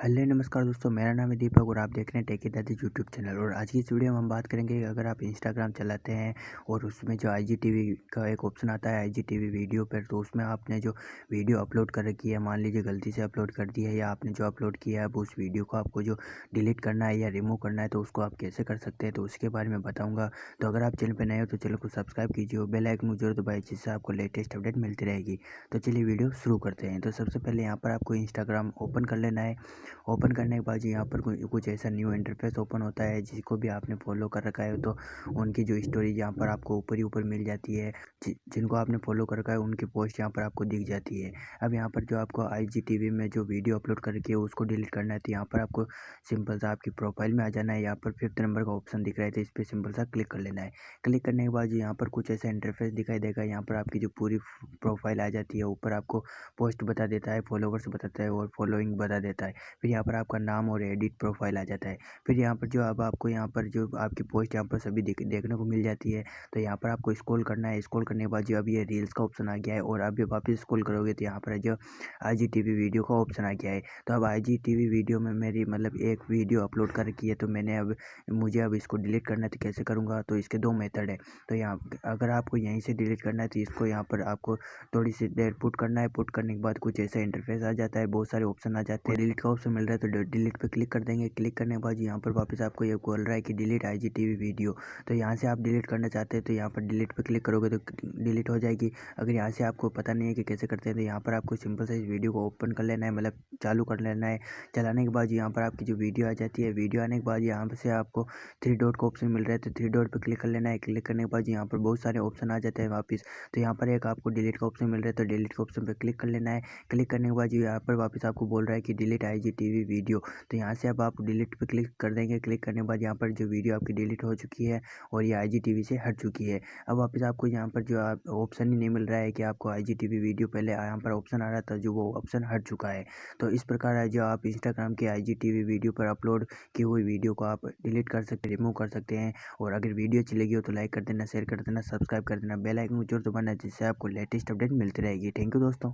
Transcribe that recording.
Hello नमस्कार दोस्तों, मेरा नाम है दीपक और आप देख रहे हैं टेकी दादीच यूट्यूब चैनल। और आज की इस वीडियो में हम बात करेंगे कि अगर आप इंस्टाग्राम चलाते हैं और उसमें जो IGTV का एक ऑप्शन आता है IGTV वीडियो पर, तो उसमें आपने जो वीडियो अपलोड कर रखी है, मान लीजिए गलती से अपलोड कर दी है या आपने जो अपलोड किया है अब उस वीडियो को आपको जो डिलीट करना है या रिमूव करना है, तो उसको आप कैसे कर सकते हैं तो उसके बारे में बताऊँगा। तो अगर आप चैनल पर नए हो तो चैनल को सब्सक्राइब कीजिए और बेल आइकन को जरूर दबाइए, जिससे आपको लेटेस्ट अपडेट मिलती रहेगी। तो चलिए वीडियो शुरू करते हैं। तो सबसे पहले यहाँ पर आपको इंस्टाग्राम ओपन कर लेना है। ओपन करने के बाद जी यहाँ पर कुछ ऐसा न्यू इंटरफेस ओपन होता है। जिसको भी आपने फॉलो कर रखा है तो उनकी जो स्टोरी यहाँ पर आपको ऊपर ही ऊपर मिल जाती है। जिनको आपने फॉलो कर रखा है उनकी पोस्ट यहाँ पर आपको दिख जाती है। अब यहाँ पर जो आपको IGTV में जो वीडियो अपलोड कर रखी है उसको डिलीट करना है, तो यहाँ पर आपको सिंपल सा आपकी प्रोफाइल में आ जाना है। यहाँ पर 5th नंबर का ऑप्शन दिख रहा है, तो इस पर सिंपल सा क्लिक कर लेना है। क्लिक करने के बाद जी यहाँ पर कुछ ऐसा इंटरफेस दिखाई देगा। यहाँ पर आपकी जो पूरी प्रोफाइल आ जाती है। ऊपर आपको पोस्ट बता देता है, फॉलोवर्स बताता है और फॉलोइंग बता देता है। फिर यहाँ पर आपका नाम और एडिट प्रोफाइल आ जाता है। फिर यहाँ पर जो अब आपको यहाँ पर जो आपकी पोस्ट यहाँ पर सभी देखने को मिल जाती है। तो यहाँ पर आपको स्क्रॉल करना है। स्क्रॉल करने के बाद जो अब ये रील्स का ऑप्शन आ गया है और अब ये वापस स्क्रॉल करोगे तो यहाँ पर जो IGTV वीडियो का ऑप्शन आ गया है। तो अब IGTV वीडियो में मेरी मतलब एक वीडियो अपलोड कर रखी है, तो मैंने अब मुझे अब इसको डिलीट करना है, तो कैसे करूँगा? तो इसके 2 मेथड है। तो यहाँ अगर आपको यहीं से डिलीट करना है तो इसको यहाँ पर आपको थोड़ी सी देर पुट करना है। पुट करने के बाद कुछ ऐसा इंटरफेस आ जाता है, बहुत सारे ऑप्शन आ जाते हैं। डिलीट का ऑप्शन मिल रहा है तो डिलीट पे क्लिक कर देंगे। क्लिक करने के बाद यहाँ पर वापस आपको ये बोल रहा है कि डिलीट IGTV वीडियो। तो यहाँ से आप डिलीट करना चाहते हैं तो यहाँ पर डिलीट पे क्लिक करोगे तो डिलीट हो जाएगी। अगर यहाँ से आपको पता नहीं है कि कैसे करते हैं तो यहाँ पर आपको सिंपल से इस वीडियो को ओपन कर लेना है, मतलब चालू कर लेना है। चलाने के बाद यहाँ पर आपकी जो वीडियो आ जाती है, वीडियो आने के बाद यहाँ से आपको 3 डॉट का ऑप्शन मिल रहा है, तो 3 डॉट पर क्लिक कर लेना है। क्लिक करने के बाद यहाँ पर बहुत सारे ऑप्शन आ जाते हैं वापस। तो यहाँ पर एक आपको डिलीट का ऑप्शन मिल रहा है, तो डिलीट के ऑप्शन पर क्लिक कर लेना है। क्लिक करने के बाद यहाँ पर वापस आपको बोल रहा है कि डिलीट IGTV वीडियो। तो यहाँ से अब आप डिलीट पे क्लिक कर देंगे। क्लिक करने के बाद यहाँ पर जो वीडियो आपकी डिलीट हो चुकी है और ये IGTV से हट चुकी है। अब वापस आपको यहाँ पर जो आप ऑप्शन ही नहीं मिल रहा है कि आपको IGTV वीडियो, पहले यहाँ पर ऑप्शन आ रहा था जो वो ऑप्शन हट चुका है। तो इस प्रकार है जो आप इंस्टाग्राम के IGTV वीडियो पर अपलोड की हुई वीडियो को आप डिलीट कर सकते, रिमूव कर सकते हैं। और अगर वीडियो अच्छी लगी हो तो लाइक कर देना, शेयर कर देना, सब्सक्राइब कर देना, बेल आइकन को जरूर दबाना, जिससे आपको लेटेस्ट अपडेट मिलती रहेगी। थैंक यू दोस्तों।